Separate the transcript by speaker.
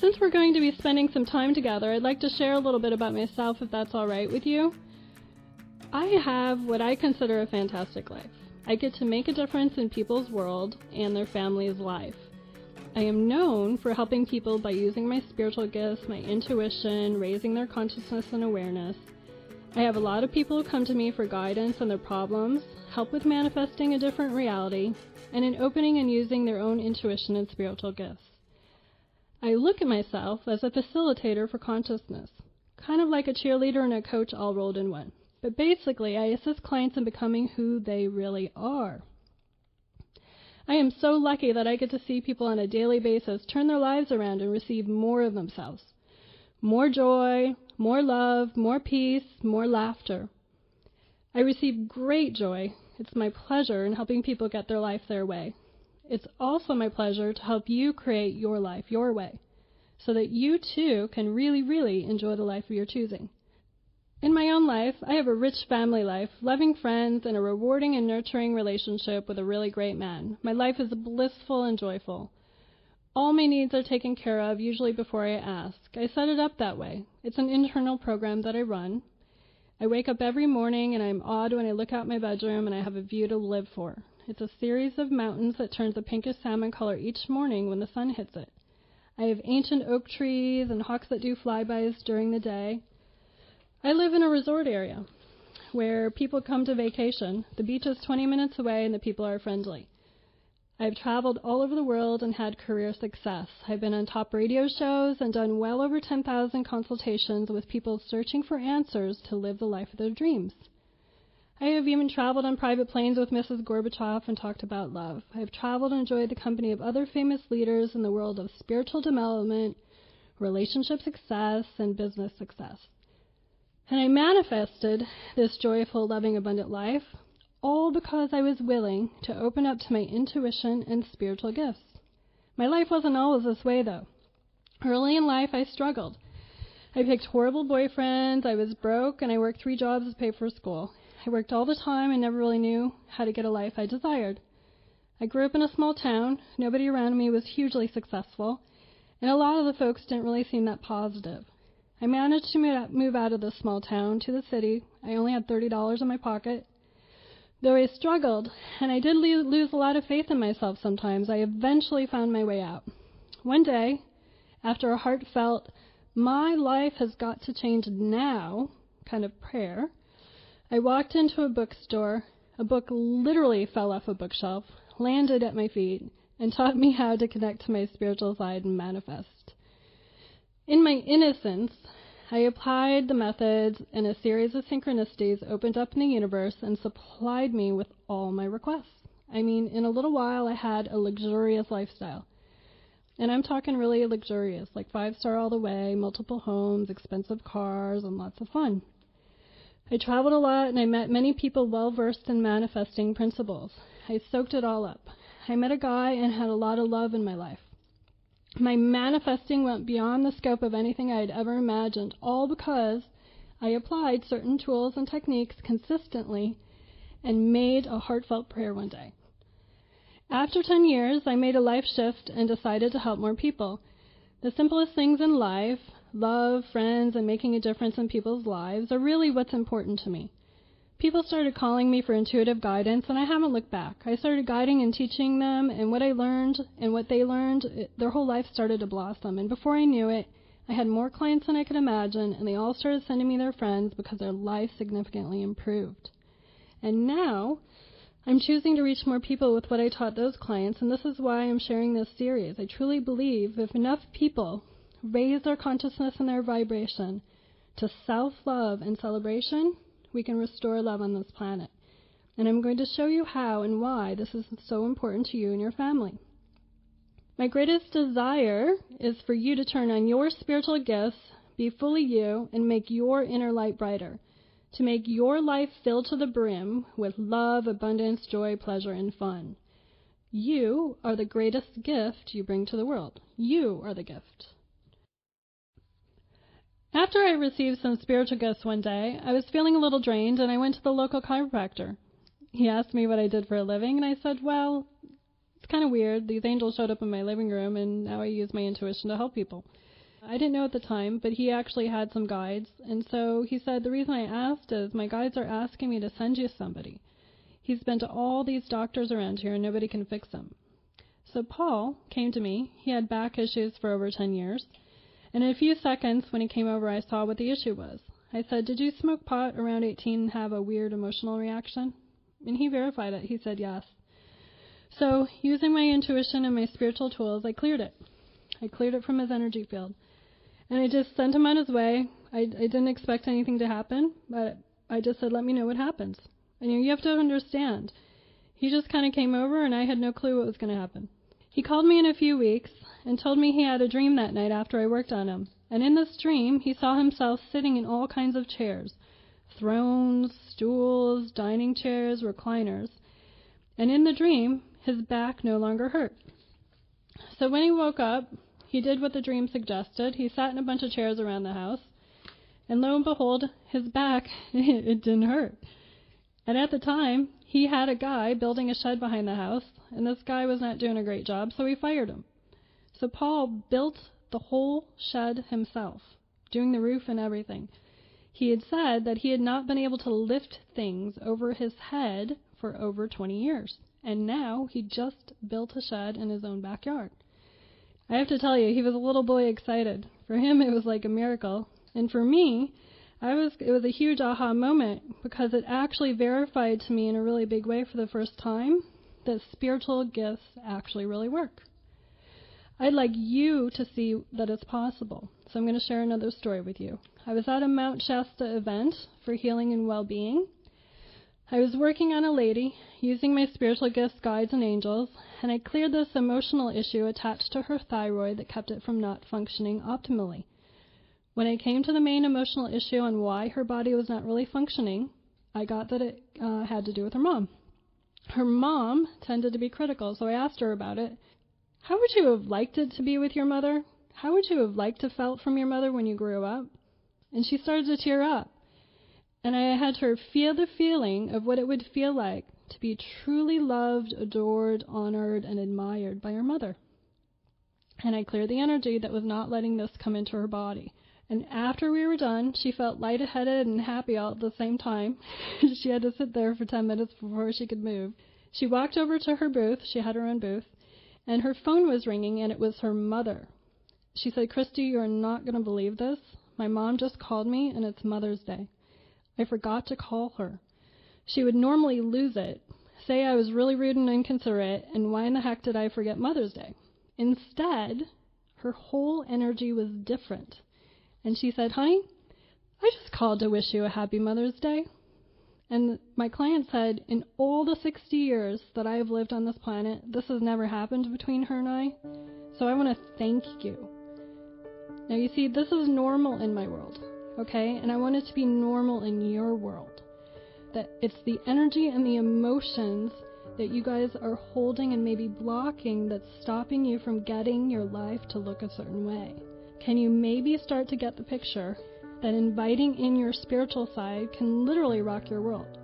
Speaker 1: Since we're going to be spending some time together, I'd like to share a little bit about myself, if that's all right with you. I have what I consider a fantastic life. I get to make a difference in people's world and their family's life. I am known for helping people by using my spiritual gifts, my intuition, raising their consciousness and awareness. I have a lot of people who come to me for guidance on their problems, help with manifesting a different reality, and in opening and using their own intuition and spiritual gifts. I look at myself as a facilitator for consciousness, kind of like a cheerleader and a coach all rolled in one. But basically, I assist clients in becoming who they really are. I am so lucky that I get to see people on a daily basis turn their lives around and receive more of themselves. More joy, more love, more peace, more laughter. I receive great joy. It's my pleasure in helping people get their life their way. It's also my pleasure to help you create your life your way, so that you too can really, really enjoy the life of your choosing. In my own life, I have a rich family life, loving friends, and a rewarding and nurturing relationship with a really great man. My life is blissful and joyful. All my needs are taken care of, usually before I ask. I set it up that way. It's an internal program that I run. I wake up every morning and I'm awed when I look out my bedroom and I have a view to live for. It's a series of mountains that turns a pinkish salmon color each morning when the sun hits it. I have ancient oak trees and hawks that do flybys during the day. I live in a resort area where people come to vacation. The beach is 20 minutes away and the people are friendly. I've traveled all over the world and had career success. I've been on top radio shows and done well over 10,000 consultations with people searching for answers to live the life of their dreams. I have even traveled on private planes with Mrs. Gorbachev and talked about love. I've traveled and enjoyed the company of other famous leaders in the world of spiritual development, relationship success, and business success. And I manifested this joyful, loving, abundant life, all because I was willing to open up to my intuition and spiritual gifts. My life wasn't always this way, though. Early in life, I struggled. I picked horrible boyfriends, I was broke, and I worked 3 jobs to pay for school. I worked all the time and never really knew how to get a life I desired. I grew up in a small town. Nobody around me was hugely successful, and a lot of the folks didn't really seem that positive. I managed to move out of the small town to the city. I only had $30 in my pocket. Though I struggled, and I did lose a lot of faith in myself sometimes, I eventually found my way out. One day, after a heartfelt, my life has got to change now kind of prayer, I walked into a bookstore. A book literally fell off a bookshelf, landed at my feet, and taught me how to connect to my spiritual side and manifest. In my innocence, I applied the methods, and a series of synchronicities opened up in the universe and supplied me with all my requests. I mean, in a little while, I had a luxurious lifestyle. And I'm talking really luxurious, like 5-star all the way, multiple homes, expensive cars, and lots of fun. I traveled a lot, and I met many people well-versed in manifesting principles. I soaked it all up. I met a guy and had a lot of love in my life. My manifesting went beyond the scope of anything I had ever imagined, all because I applied certain tools and techniques consistently and made a heartfelt prayer one day. After 10 years, I made a life shift and decided to help more people. The simplest things in life, love, friends, and making a difference in people's lives, are really what's important to me. People started calling me for intuitive guidance, and I haven't looked back. I started guiding and teaching them, and what I learned and what they learned, their whole life started to blossom. And before I knew it, I had more clients than I could imagine, and they all started sending me their friends because their life significantly improved. And now, I'm choosing to reach more people with what I taught those clients, and this is why I'm sharing this series. I truly believe if enough people raise their consciousness and their vibration to self-love and celebration, we can restore love on this planet. And I'm going to show you how and why this is so important to you and your family. My greatest desire is for you to turn on your spiritual gifts, be fully you, and make your inner light brighter, to make your life filled to the brim with love, abundance, joy, pleasure, and fun. You are the greatest gift you bring to the world. You are the gift. After I received some spiritual gifts one day, I was feeling a little drained, and I went to the local chiropractor. He asked me what I did for a living, and I said, well, It's kind of weird. These angels showed up in my living room, and now I use my intuition to help people. I didn't know at the time, but he actually had some guides, and so he said, the reason I asked is my guides are asking me to send you somebody. He's been to all these doctors around here, and nobody can fix him. So Paul came to me. He had back issues for over 10 years. And in a few seconds, when he came over, I saw what the issue was. I said, did you smoke pot around 18 and have a weird emotional reaction? And he verified it. He said yes. So using my intuition and my spiritual tools, I cleared it. I cleared it from his energy field. And I just sent him on his way. I didn't expect anything to happen, but I just said, let me know what happens. And you have to understand, he just kind of came over and I had no clue what was going to happen. He called me in a few weeks and told me he had a dream that night after I worked on him. And in this dream, he saw himself sitting in all kinds of chairs, thrones, stools, dining chairs, recliners. And in the dream, his back no longer hurt. So when he woke up, he did what the dream suggested. He sat in a bunch of chairs around the house. And lo and behold, his back, it didn't hurt. And at the time, he had a guy building a shed behind the house, and this guy was not doing a great job, so he fired him. So Paul built the whole shed himself, doing the roof and everything. He had said that he had not been able to lift things over his head for over 20 years, and now he just built a shed in his own backyard. I have to tell you, he was a little boy excited. For him, it was like a miracle, and for me, it was a huge aha moment because it actually verified to me in a really big way for the first time that spiritual gifts actually really work. I'd like you to see that it's possible, so I'm going to share another story with you. I was at a Mount Shasta event for healing and well-being. I was working on a lady using my spiritual gifts, guides, and angels, and I cleared this emotional issue attached to her thyroid that kept it from not functioning optimally. When I came to the main emotional issue on why her body was not really functioning, I got that it had to do with her mom. Her mom tended to be critical, so I asked her about it. How would you have liked it to be with your mother? How would you have liked to felt from your mother when you grew up? And she started to tear up. And I had her feel the feeling of what it would feel like to be truly loved, adored, honored, and admired by her mother. And I cleared the energy that was not letting this come into her body. And after we were done, she felt lightheaded and happy all at the same time. She had to sit there for 10 minutes before she could move. She walked over to her booth. She had her own booth. And her phone was ringing, and it was her mother. She said, Christie, you're not going to believe this. My mom just called me, and it's Mother's Day. I forgot to call her. She would normally lose it, say I was really rude and inconsiderate, and why in the heck did I forget Mother's Day? Instead, her whole energy was different. And she said, honey, I just called to wish you a happy Mother's Day. And my client said, in all the 60 years that I have lived on this planet, this has never happened between her and I. So I want to thank you. Now, you see, this is normal in my world, okay? And I want it to be normal in your world. That it's the energy and the emotions that you guys are holding and maybe blocking that's stopping you from getting your life to look a certain way. Can you maybe start to get the picture that inviting in your spiritual side can literally rock your world?